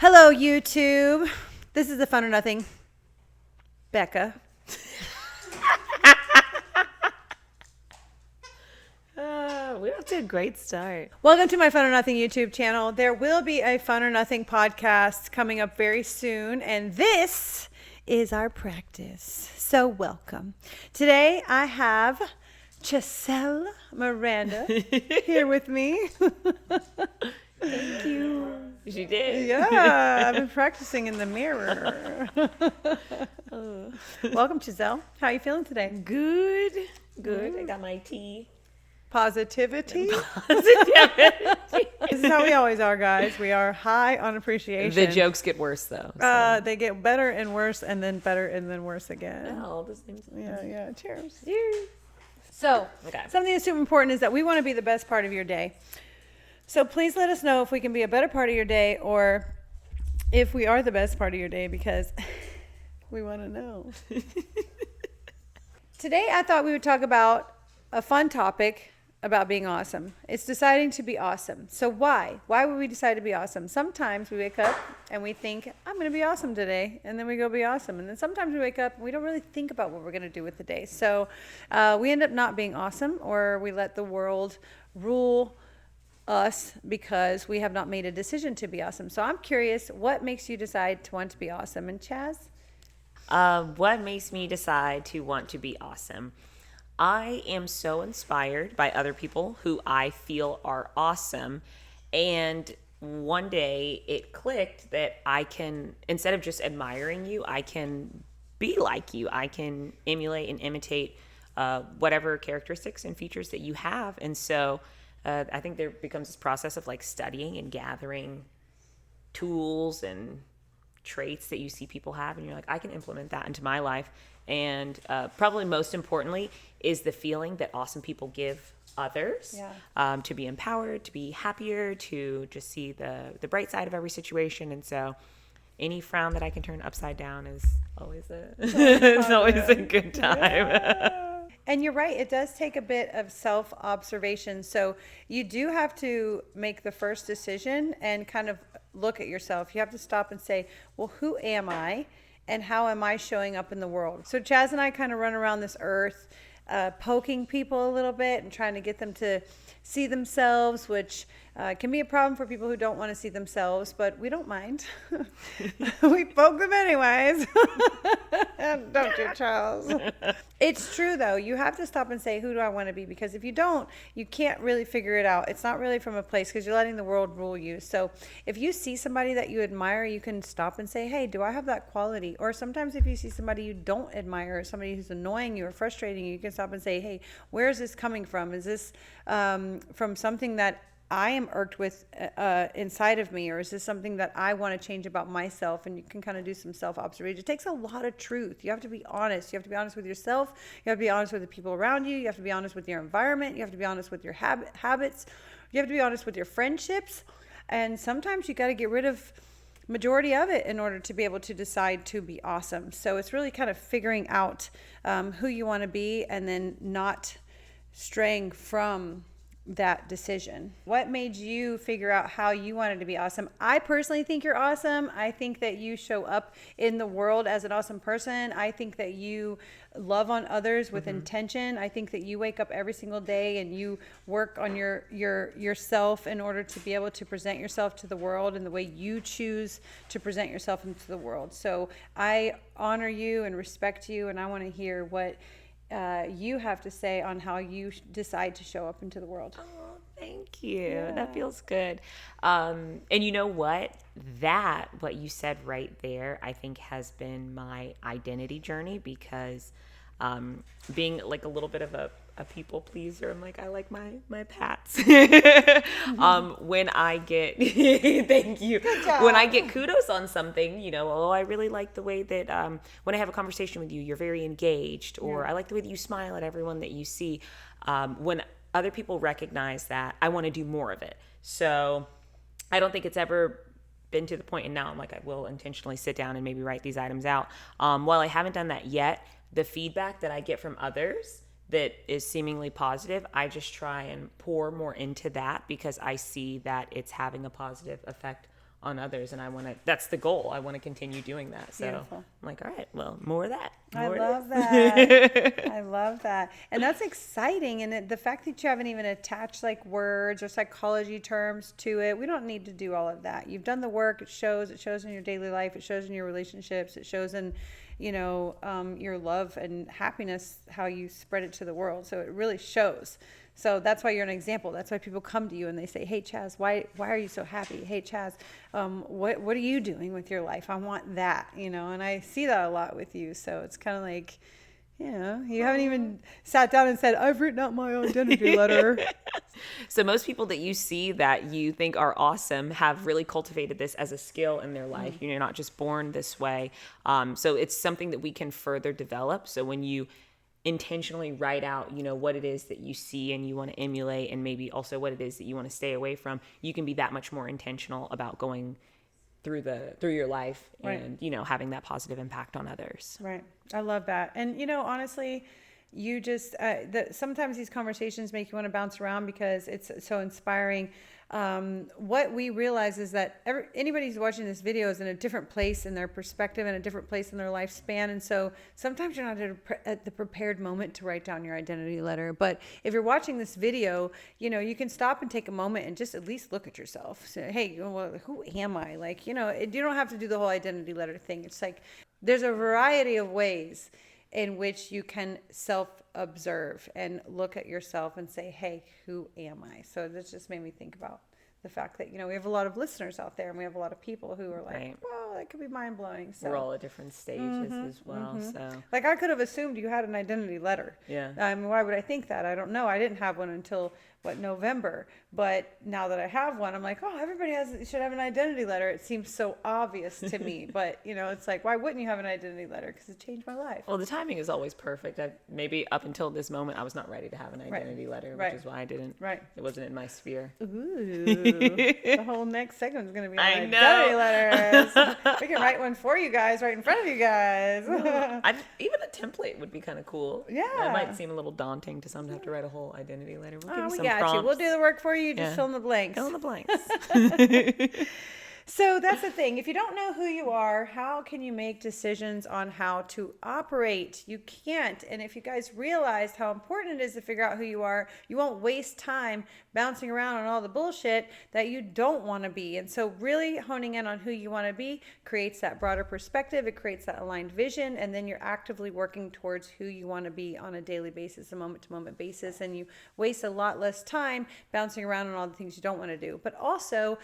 Hello, YouTube. This is a Fun or Nothing. Becca. We're off to a great start. Welcome to my Fun or Nothing YouTube channel. There will be a Fun or Nothing podcast coming up very soon, and this is our practice. So welcome. Today I have Giselle Miranda here with me. Thank you. She did. Yeah, I've been practicing in the mirror. Welcome, Giselle. How are you feeling today? Good. I got my tea. Positivity. Positivity. This is how we always are, guys. We are high on appreciation. The jokes get worse, though. So. They get better and worse, and then better and then worse again. All the same time. Yeah. Cheers. Cheers. So, Okay. something that's super important is that we want to be the best part of your day. So please let us know if we can be a better part of your day or if we are the best part of your day, because we want to know. Today, I thought we would talk about a fun topic about being awesome. It's deciding to be awesome. So why? Why would we decide to be awesome? Sometimes we wake up and we think, I'm going to be awesome today. And then we go be awesome. And then sometimes we wake up and we don't really think about what we're going to do with the day. So we end up not being awesome, or we let the world rule us because we have not made a decision to be awesome. So I'm curious, what makes you decide to want to be awesome? And Chaz? What makes me decide to want to be awesome? I am so inspired by other people who I feel are awesome. And one day it clicked that I can, instead of just admiring you, I can be like you. I can emulate and imitate whatever characteristics and features that you have. And so I think there becomes this process of like studying and gathering tools and traits that you see people have, and you're like, I can implement that into my life. And probably most importantly is the feeling that awesome people give others. To be empowered, to be happier, to just see the bright side of every situation. And so any frown that I can turn upside down is always it's always a good time. Yeah. And you're right, it does take a bit of self-observation. So you do have to make the first decision and kind of look at yourself. You have to stop and say, well, who am I? And how am I showing up in the world? So Chaz and I kind of run around this earth poking people a little bit and trying to get them to see themselves, which can be a problem for people who don't want to see themselves, but we don't mind. We poke them anyways. Don't you, Charles? It's true, though. You have to stop and say, who do I want to be? Because if you don't, you can't really figure it out. It's not really from a place, because you're letting the world rule you. So if you see somebody that you admire, you can stop and say, hey, do I have that quality? Or sometimes if you see somebody you don't admire, somebody who's annoying you or frustrating you, you can stop and say, hey, where is this coming from? Is this from something that I am irked with inside of me, or is this something that I want to change about myself? And you can kind of do some self-observation. It takes a lot of truth. You have to be honest. You have to be honest with yourself. You have to be honest with the people around you. You have to be honest with your environment. You have to be honest with your habits. You have to be honest with your friendships. And sometimes you got to get rid of majority of it in order to be able to decide to be awesome. So it's really kind of figuring out who you want to be, and then not straying from that decision. What made you figure out how you wanted to be awesome? I personally think you're awesome. I think that you show up in the world as an awesome person. I think that you love on others with intention. I think that you wake up every single day and you work on yourself in order to be able to present yourself to the world in the way you choose to present yourself into the world. So I honor you and respect you, and I want to hear what you have to say on how you decide to show up into the world. Oh, thank you. Yeah. That feels good. And you know what? What you said right there, I think has been my identity journey, because being like a little bit of a people pleaser, I'm like, I like my pats. When I get thank you, when I get kudos on something, I really like the way that when I have a conversation with you, you're very engaged, or I like the way that you smile at everyone that you see. When other people recognize that, I want to do more of it. So I don't think it's ever been to the point, and now I'm like, I will intentionally sit down and maybe write these items out. While I haven't done that yet, the feedback that I get from others that is seemingly positive, I just try and pour more into that, because I see that it's having a positive effect on others, and that's the goal. I want to continue doing that. So Beautiful. I'm like, all right, well, more of that. I More of love this. that. I love that. And that's exciting. And the fact that you haven't even attached like words or psychology terms to it, we don't need to do all of that. You've done the work. It shows in your daily life. It shows in your relationships. It shows in, your love and happiness, how you spread it to the world. So it really shows. So that's why you're an example. That's why people come to you and they say, hey, Chaz, why are you so happy? Hey, Chaz, what are you doing with your life? I want that, and I see that a lot with you. So it's kind of like, you haven't even sat down and said, I've written out my identity letter. So most people that you see that you think are awesome have really cultivated this as a skill in their life. You're not just born this way. So it's something that we can further develop. So when you intentionally write out, what it is that you see and you want to emulate, and maybe also what it is that you want to stay away from, you can be that much more intentional about going through your life and, having that positive impact on others. Right. I love that. And, honestly, you just, sometimes these conversations make you want to bounce around because it's so inspiring. What we realize is that anybody who's watching this video is in a different place in their perspective and a different place in their lifespan. And so sometimes you're not at the prepared moment to write down your identity letter. But if you're watching this video, you can stop and take a moment and just at least look at yourself. Say, hey, well, who am I? Like, you don't have to do the whole identity letter thing. It's like there's a variety of ways in which you can self-observe and look at yourself and say, hey, who am I? So this just made me think about the fact that, we have a lot of listeners out there and we have a lot of people who are like, right. Well, that could be mind-blowing. So we're all at different stages as well. So like I could have assumed you had an identity letter. Yeah. Why would I think that? I don't know. I didn't have one until November. But now that I have one, I'm like, oh, everybody should have an identity letter. It seems so obvious to me. But, it's like, why wouldn't you have an identity letter? Because it changed my life. Well, the timing is always perfect. Maybe up until this moment, I was not ready to have an identity letter, which is why I didn't. Right. It wasn't in my sphere. Ooh. The whole next segment is going to be on identity letters. We can write one for you guys right in front of you guys. Even a template would be kind of cool. Yeah. It might seem a little daunting to some to have to write a whole identity letter. We'll give you We some got prompts. you. We'll do the work for you. Just fill in the blanks. Fill in the blanks. So that's the thing. If you don't know who you are, how can you make decisions on how to operate? You can't. And if you guys realized how important it is to figure out who you are, you won't waste time bouncing around on all the bullshit that you don't want to be. And so really honing in on who you want to be creates that broader perspective. It creates that aligned vision. And then you're actively working towards who you want to be on a daily basis, a moment-to-moment basis. And you waste a lot less time bouncing around on all the things you don't want to do. But also,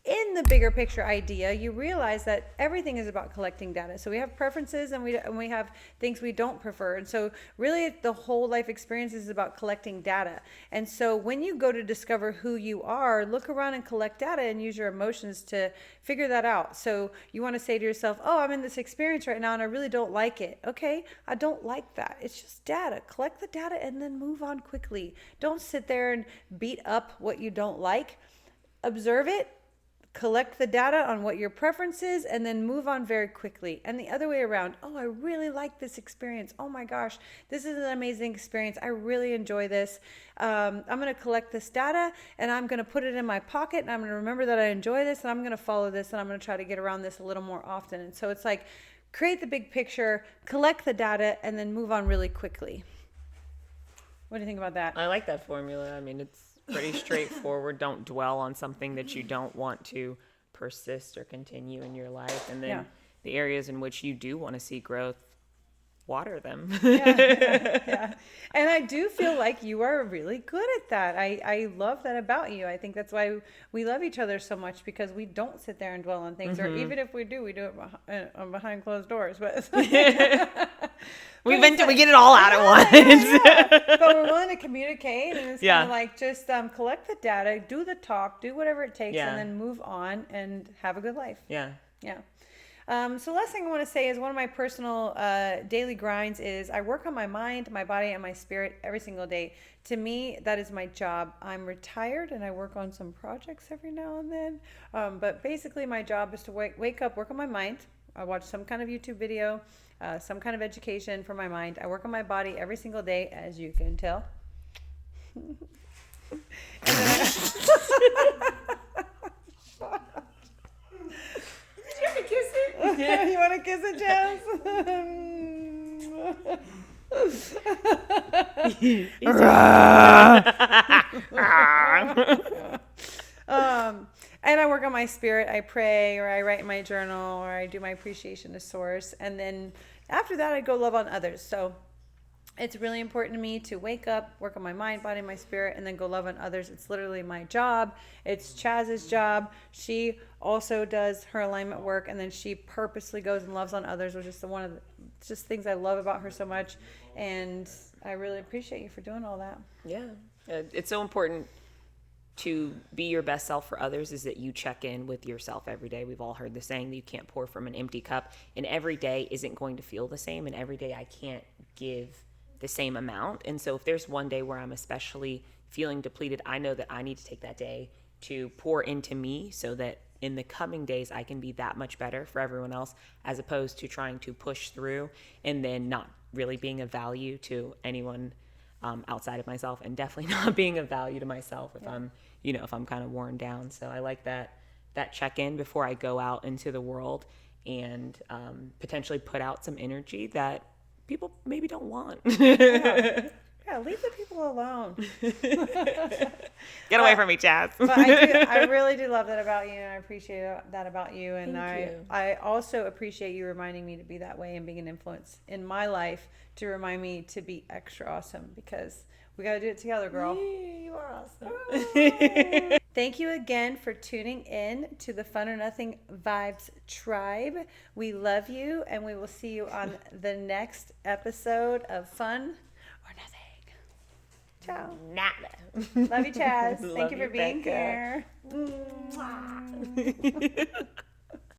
in the bigger picture idea, you realize that everything is about collecting data. So we have preferences and we have things we don't prefer. And so really the whole life experience is about collecting data. And so when you go to discover who you are, look around and collect data and use your emotions to figure that out. So you want to say to yourself, oh, I'm in this experience right now and I really don't like it. Okay, I don't like that. It's just data. Collect the data and then move on quickly. Don't sit there and beat up what you don't like. Observe it. Collect the data on what your preference is and then move on very quickly. And the other way around, oh, I really like this experience. Oh my gosh, this is an amazing experience. I really enjoy this. I'm going to collect this data and I'm going to put it in my pocket and I'm going to remember that I enjoy this and I'm going to follow this and I'm going to try to get around this a little more often. And so it's like create the big picture, collect the data, and then move on really quickly. What do you think about that? I like that formula. I mean, it's pretty straightforward. Don't dwell on something that you don't want to persist or continue in your life. And then the areas in which you do want to see growth, water them. Yeah. And I do feel like you are really good at that. I love that about you. I think that's why we love each other so much, because we don't sit there and dwell on things, or even if we do it behind closed doors. But we get it all out at once. But we're willing to communicate, and it's kind of like just collect the data, do the talk, do whatever it takes, and then move on and have a good life. Yeah. So last thing I want to say is one of my personal daily grinds is I work on my mind, my body, and my spirit every single day. To me, that is my job. I'm retired and I work on some projects every now and then. But basically my job is to wake up, work on my mind. I watch some kind of YouTube video, some kind of education for my mind. I work on my body every single day, as you can tell. You want to kiss it, Jazz? And I work on my spirit. I pray, or I write in my journal, or I do my appreciation to source. And then after that, I go love on others. So it's really important to me to wake up, work on my mind, body, my spirit, and then go love on others. It's literally my job. It's Chaz's job. She also does her alignment work, and then she purposely goes and loves on others, which is one of the just things I love about her so much. And I really appreciate you for doing all that. Yeah. It's so important to be your best self for others is that you check in with yourself every day. We've all heard the saying that you can't pour from an empty cup, and every day isn't going to feel the same, and every day I can't give the same amount. And so if there's one day where I'm especially feeling depleted, I know that I need to take that day to pour into me so that in the coming days I can be that much better for everyone else, as opposed to trying to push through and then not really being of value to anyone outside of myself, and definitely not being of value to myself if I'm kind of worn down. So I like that check-in before I go out into the world and potentially put out some energy that people maybe don't want. Yeah, leave the people alone. Get away from me, Chaz. But I really do love that about you, and I appreciate that about you. And Thank you. I also appreciate you reminding me to be that way and being an influence in my life to remind me to be extra awesome, because we got to do it together, girl. You are awesome. Thank you again for tuning in to the Fun or Nothing Vibes Tribe. We love you, and we will see you on the next episode of Fun or Nothing. Ciao. Nada. Love you, Chaz. Thank Love you for you, being Becca. here.